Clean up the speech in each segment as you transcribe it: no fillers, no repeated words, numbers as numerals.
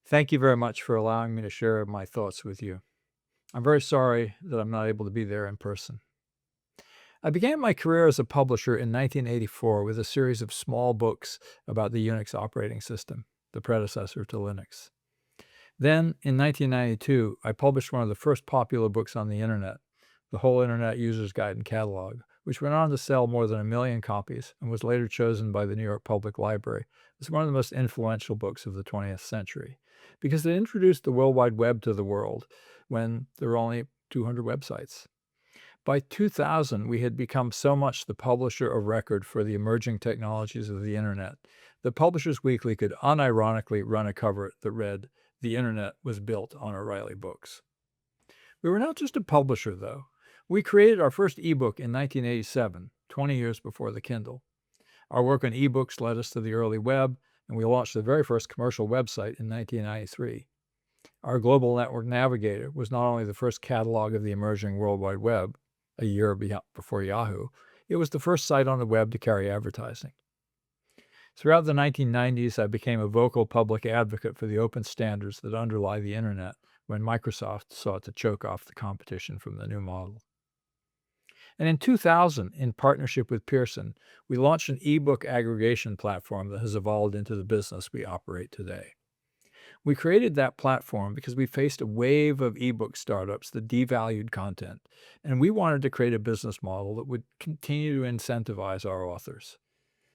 Thank you very much for allowing me to share my thoughts with you. I'm very sorry that I'm not able to be there in person. I began my career as a publisher in 1984 with a series of small books about the Unix operating system, the predecessor to Linux. Then, in 1992, I published one of the first popular books on the internet, The Whole Internet User's Guide and Catalog, which went on to sell more than 1 million copies and was later chosen by the New York Public Library as one of the most influential books of the 20th century because it introduced the World Wide Web to the world when there were only 200 websites. By 2000, we had become so much the publisher of record for the emerging technologies of the internet that Publishers Weekly could unironically run a cover that read, "The internet was built on O'Reilly books." We were not just a publisher, though. We created our first ebook in 1987, 20 years before the Kindle. Our work on ebooks led us to the early web, and we launched the very first commercial website in 1993. Our Global Network Navigator was not only the first catalog of the emerging World Wide Web, a year before Yahoo, it was the first site on the web to carry advertising. Throughout the 1990s, I became a vocal public advocate for the open standards that underlie the internet when Microsoft sought to choke off the competition from the new model. And in 2000, in partnership with Pearson, we launched an ebook aggregation platform that has evolved into the business we operate today. We created that platform because we faced a wave of ebook startups that devalued content, and we wanted to create a business model that would continue to incentivize our authors.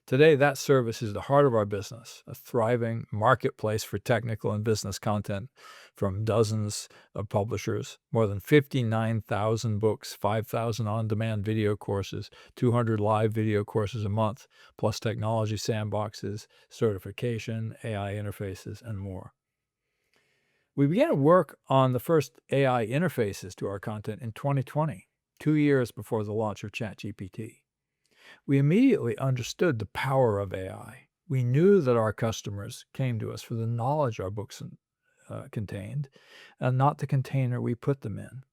Today, that service is the heart of our business, a thriving marketplace for technical and business content from dozens of publishers, more than 59,000 books, 5,000 on-demand video courses, 200 live video courses a month, plus technology sandboxes, certification, AI interfaces, and more. We began work on the first AI interfaces to our content in 2020, 2 years before the launch of ChatGPT. We immediately understood the power of AI. We knew that our customers came to us for the knowledge our books contained, and not the container we put them in.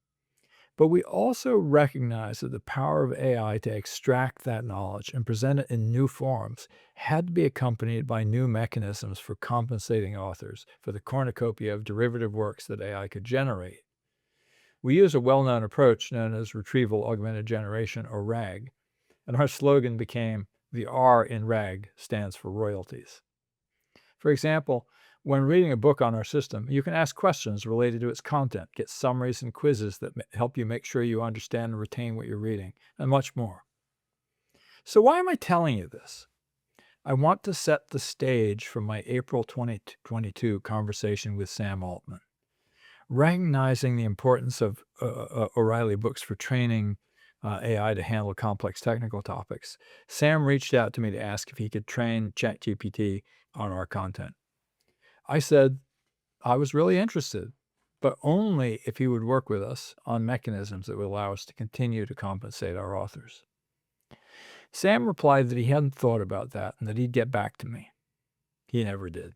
But we also recognized that the power of AI to extract that knowledge and present it in new forms had to be accompanied by new mechanisms for compensating authors for the cornucopia of derivative works that AI could generate. We use a well-known approach known as retrieval augmented generation, or RAG, and our slogan became, "The R in RAG stands for royalties." For example, when reading a book on our system, you can ask questions related to its content, get summaries and quizzes that help you make sure you understand and retain what you're reading, and much more. So why am I telling you this? I want to set the stage for my April 2022 conversation with Sam Altman. Recognizing the importance of O'Reilly books for training AI to handle complex technical topics, Sam reached out to me to ask if he could train ChatGPT on our content. I said I was really interested, but only if he would work with us on mechanisms that would allow us to continue to compensate our authors. Sam replied that he hadn't thought about that and that he'd get back to me. He never did.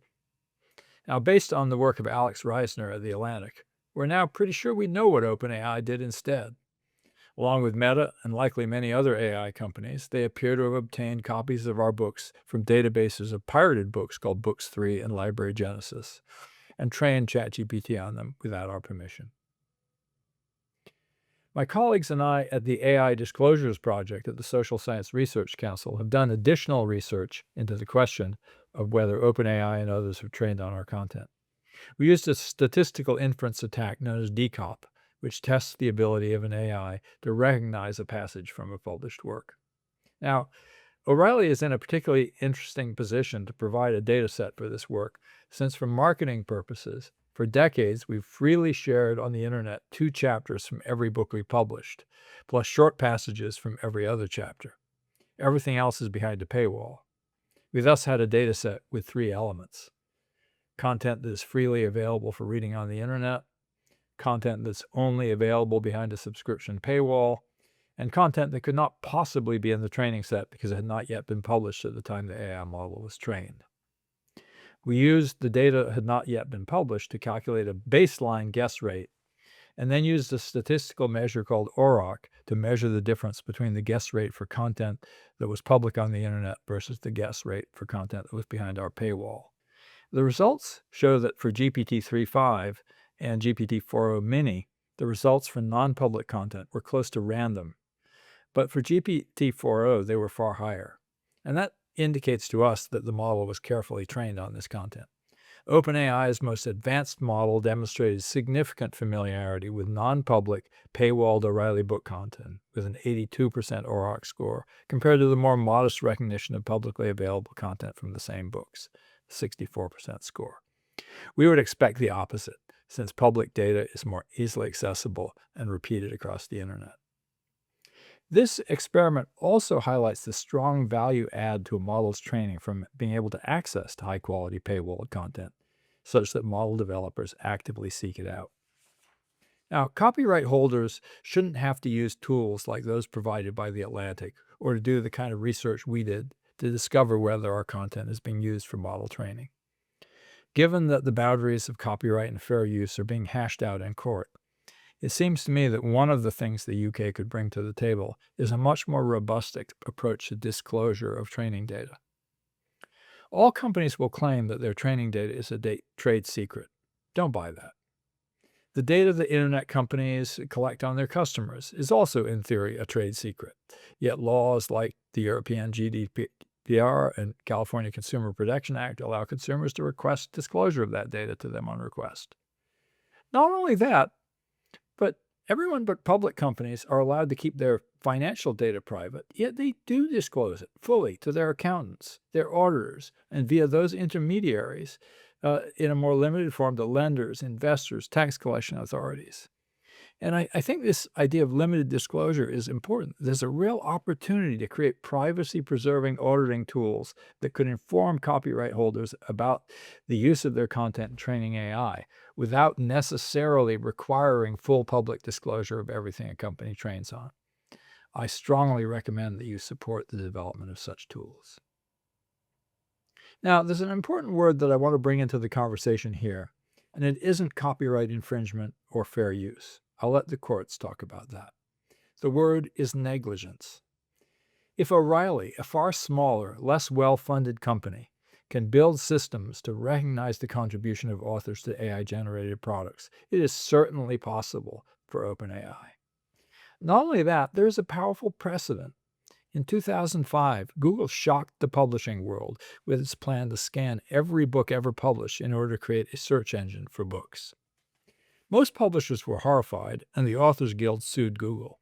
Now, based on the work of Alex Reisner at The Atlantic, we're now pretty sure we know what OpenAI did instead. Along with Meta and likely many other AI companies, they appear to have obtained copies of our books from databases of pirated books called Books3 and Library Genesis, and trained ChatGPT on them without our permission. My colleagues and I at the AI Disclosures Project at the Social Science Research Council have done additional research into the question of whether OpenAI and others have trained on our content. We used a statistical inference attack known as DCOP, which tests the ability of an AI to recognize a passage from a published work. Now, O'Reilly is in a particularly interesting position to provide a data set for this work, since for marketing purposes, for decades, we've freely shared on the internet 2 chapters from every book we published, plus short passages from every other chapter. Everything else is behind a paywall. We thus had a data set with 3 elements: content that is freely available for reading on the internet, content that's only available behind a subscription paywall, and content that could not possibly be in the training set because it had not yet been published at the time the AI model was trained. We used the data that had not yet been published to calculate a baseline guess rate, and then used a statistical measure called OROC to measure the difference between the guess rate for content that was public on the internet versus the guess rate for content that was behind our paywall. The results show that for GPT-3.5 and GPT-4o Mini, the results for non-public content were close to random. But for GPT-4o, they were far higher. And that indicates to us that the model was carefully trained on this content. OpenAI's most advanced model demonstrated significant familiarity with non-public, paywalled O'Reilly book content, with an 82% OROC score, compared to the more modest recognition of publicly available content from the same books, 64% score. We would expect the opposite, since public data is more easily accessible and repeated across the internet. This experiment also highlights the strong value add to a model's training from being able to access to high-quality paywalled content, such that model developers actively seek it out. Now, copyright holders shouldn't have to use tools like those provided by The Atlantic or to do the kind of research we did to discover whether our content is being used for model training. Given that the boundaries of copyright and fair use are being hashed out in court, it seems to me that one of the things the UK could bring to the table is a much more robust approach to disclosure of training data. All companies will claim that their training data is a trade secret. Don't buy that. The data that internet companies collect on their customers is also, in theory, a trade secret. Yet laws like the European GDPR and California Consumer Protection Act allow consumers to request disclosure of that data to them on request. Not only that, but everyone but public companies are allowed to keep their financial data private, yet they do disclose it fully to their accountants, their auditors, and via those intermediaries in a more limited form to lenders, investors, tax collection authorities. And I think this idea of limited disclosure is important. There's a real opportunity to create privacy-preserving auditing tools that could inform copyright holders about the use of their content in training AI without necessarily requiring full public disclosure of everything a company trains on. I strongly recommend that you support the development of such tools. Now, there's an important word that I want to bring into the conversation here, and it isn't copyright infringement or fair use. I'll let the courts talk about that. The word is negligence. If O'Reilly, a far smaller, less well-funded company, can build systems to recognize the contribution of authors to AI-generated products, it is certainly possible for OpenAI. Not only that, there is a powerful precedent. In 2005, Google shocked the publishing world with its plan to scan every book ever published in order to create a search engine for books. Most publishers were horrified, and the Authors Guild sued Google.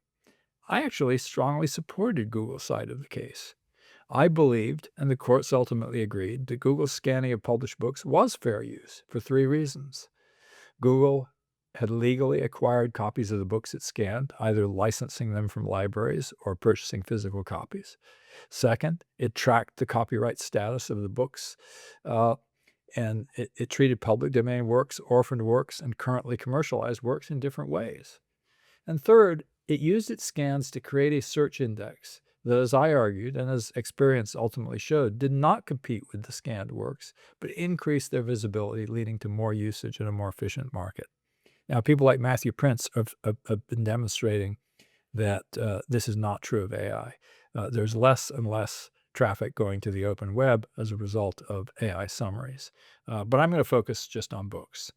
I actually strongly supported Google's side of the case. I believed, and the courts ultimately agreed, that Google's scanning of published books was fair use for 3 reasons. Google had legally acquired copies of the books it scanned, either licensing them from libraries or purchasing physical copies. Second, it tracked the copyright status of the books, and it treated public domain works, orphaned works, and currently commercialized works in different ways. And third, it used its scans to create a search index that, as I argued, and as experience ultimately showed, did not compete with the scanned works, but increased their visibility, leading to more usage and a more efficient market. Now, people like Matthew Prince have been demonstrating that this is not true of AI. There's less and less traffic going to the open web as a result of AI summaries. But I'm going to focus just on books.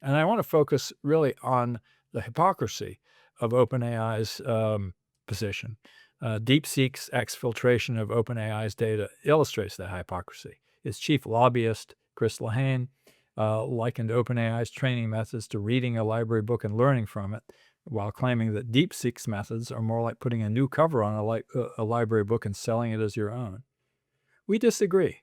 And I want to focus really on the hypocrisy of OpenAI's position. DeepSeek's exfiltration of OpenAI's data illustrates that hypocrisy. Its chief lobbyist, Chris Lehane, likened OpenAI's training methods to reading a library book and learning from it, while claiming that DeepSeek's methods are more like putting a new cover on a library book and selling it as your own. We disagree.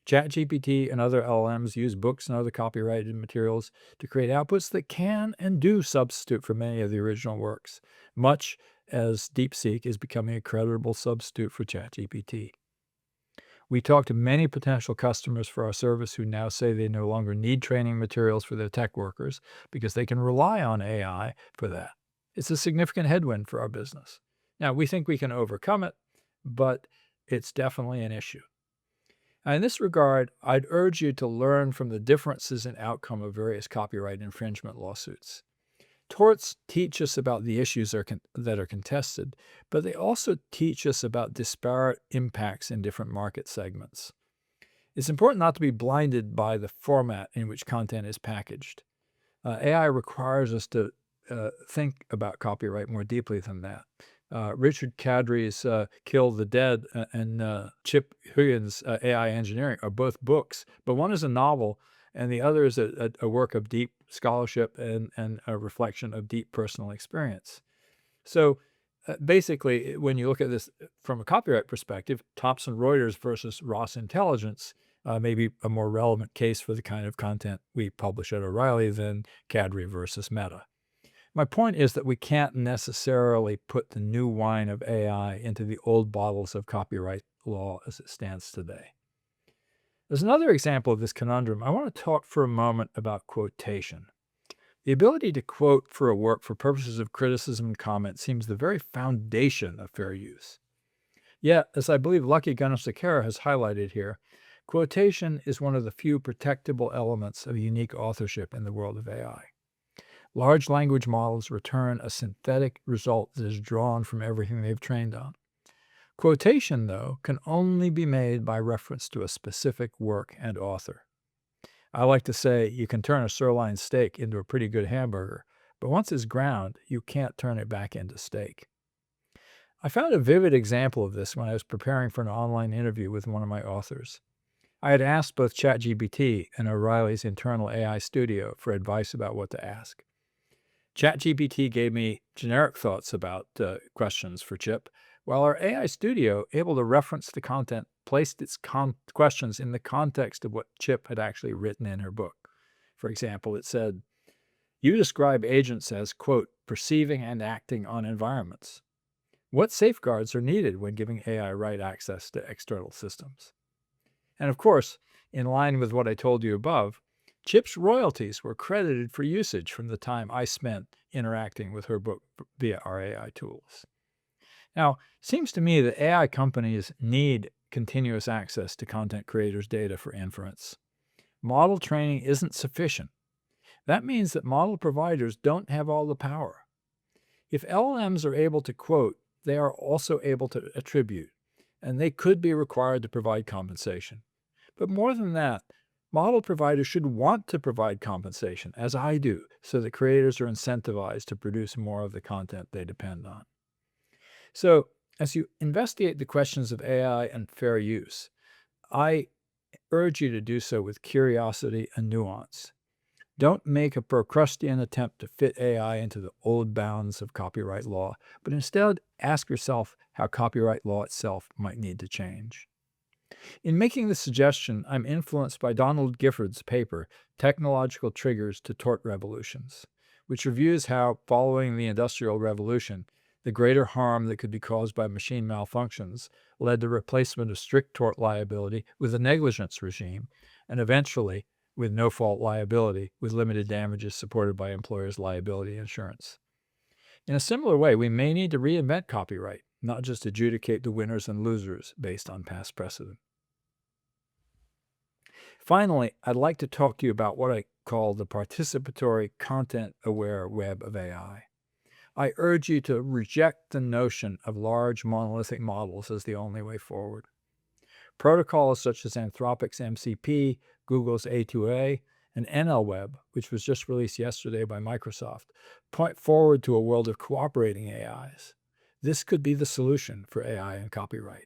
ChatGPT and other LLMs use books and other copyrighted materials to create outputs that can and do substitute for many of the original works, much as DeepSeek is becoming a credible substitute for ChatGPT. We talked to many potential customers for our service who now say they no longer need training materials for their tech workers because they can rely on AI for that. It's a significant headwind for our business. Now, we think we can overcome it, but it's definitely an issue. Now, in this regard, I'd urge you to learn from the differences in outcome of various copyright infringement lawsuits. Torts teach us about the issues that are contested, but they also teach us about disparate impacts in different market segments. It's important not to be blinded by the format in which content is packaged. AI requires us to think about copyright more deeply than that. Richard Kadri's Kill the Dead and Chip Huggins' AI Engineering are both books, but one is a novel and the other is a work of deep scholarship and a reflection of deep personal experience. So basically, when you look at this from a copyright perspective, Thomson Reuters versus Ross Intelligence may be a more relevant case for the kind of content we publish at O'Reilly than Cadre versus Meta. My point is that we can't necessarily put the new wine of AI into the old bottles of copyright law as it stands today. As another example of this conundrum, I want to talk for a moment about quotation. The ability to quote for a work for purposes of criticism and comment seems the very foundation of fair use. Yet, as I believe Lucky Gunasekera has highlighted here, quotation is one of the few protectable elements of unique authorship in the world of AI. Large language models return a synthetic result that is drawn from everything they've trained on. Quotation, though, can only be made by reference to a specific work and author. I like to say you can turn a sirloin steak into a pretty good hamburger, but once it's ground, you can't turn it back into steak. I found a vivid example of this when I was preparing for an online interview with one of my authors. I had asked both ChatGPT and O'Reilly's internal AI studio for advice about what to ask. ChatGPT gave me generic thoughts about questions for Chip, while our AI studio, able to reference the content, placed its questions in the context of what Chip had actually written in her book. For example, it said, "You describe agents as, quote, perceiving and acting on environments. What safeguards are needed when giving AI right access to external systems?" And of course, in line with what I told you above, Chip's royalties were credited for usage from the time I spent interacting with her book via our AI tools. Now, it seems to me that AI companies need continuous access to content creators' data for inference. Model training isn't sufficient. That means that model providers don't have all the power. If LLMs are able to quote, they are also able to attribute, and they could be required to provide compensation. But more than that, model providers should want to provide compensation, as I do, so that creators are incentivized to produce more of the content they depend on. So, as you investigate the questions of AI and fair use, I urge you to do so with curiosity and nuance. Don't make a Procrustean attempt to fit AI into the old bounds of copyright law, but instead ask yourself how copyright law itself might need to change. In making this suggestion, I'm influenced by Donald Gifford's paper, Technological Triggers to Tort Revolutions, which reviews how, following the Industrial Revolution, the greater harm that could be caused by machine malfunctions led to replacement of strict tort liability with a negligence regime, and eventually with no-fault liability with limited damages supported by employers' liability insurance. In a similar way, we may need to reinvent copyright, not just adjudicate the winners and losers based on past precedent. Finally, I'd like to talk to you about what I call the participatory, content-aware web of AI. I urge you to reject the notion of large monolithic models as the only way forward. Protocols such as Anthropic's MCP, Google's A2A, and NLWeb, which was just released yesterday by Microsoft, point forward to a world of cooperating AIs. This could be the solution for AI and copyright.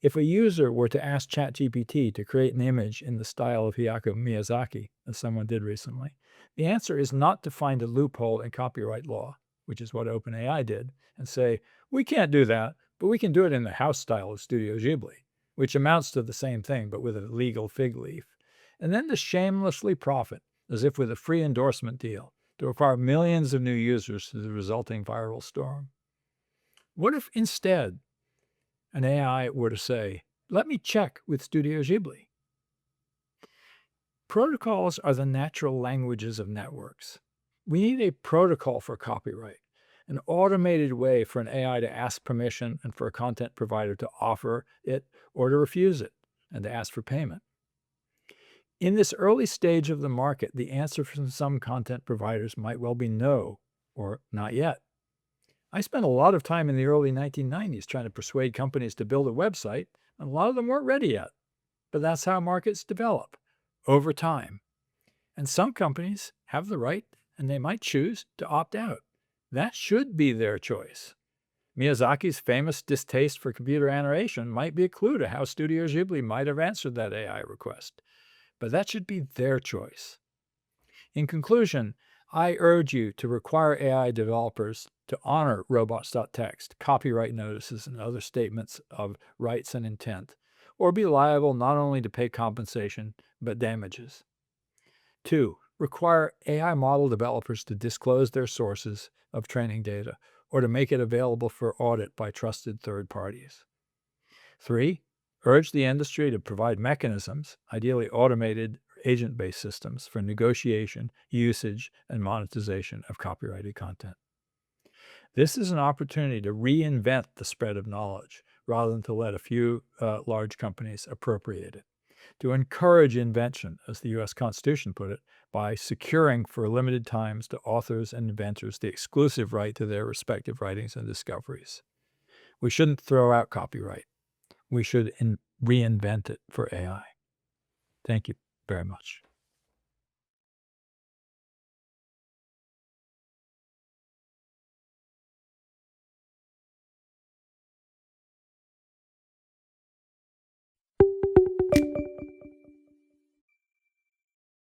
If a user were to ask ChatGPT to create an image in the style of Hayao Miyazaki, as someone did recently, the answer is not to find a loophole in copyright law, which is what OpenAI did, and say, we can't do that, but we can do it in the house style of Studio Ghibli, which amounts to the same thing but with a legal fig leaf, and then to shamelessly profit, as if with a free endorsement deal, to acquire millions of new users through the resulting viral storm. What if instead an AI were to say, let me check with Studio Ghibli? Protocols are the natural languages of networks. We need a protocol for copyright, an automated way for an AI to ask permission and for a content provider to offer it or to refuse it, and to ask for payment. In this early stage of the market, the answer from some content providers might well be no, or not yet. I spent a lot of time in the early 1990s trying to persuade companies to build a website, and a lot of them weren't ready yet. but that's how markets develop over time. And some companies have the right, and they might choose to opt out. That should be their choice. Miyazaki's famous distaste for computer animation might be a clue to how Studio Ghibli might have answered that AI request, but that should be their choice. In conclusion, I urge you to require AI developers to honor robots.txt, copyright notices, and other statements of rights and intent, or be liable not only to pay compensation, but damages. 2. Require AI model developers to disclose their sources of training data or to make it available for audit by trusted third parties. 3. Urge the industry to provide mechanisms, ideally automated agent-based systems, for negotiation, usage, and monetization of copyrighted content. This is an opportunity to reinvent the spread of knowledge rather than to let a few large companies appropriate it. To encourage invention, as the U.S. Constitution put it, by securing for limited times to authors and inventors the exclusive right to their respective writings and discoveries. We shouldn't throw out copyright. We should reinvent it for AI. Thank you very much.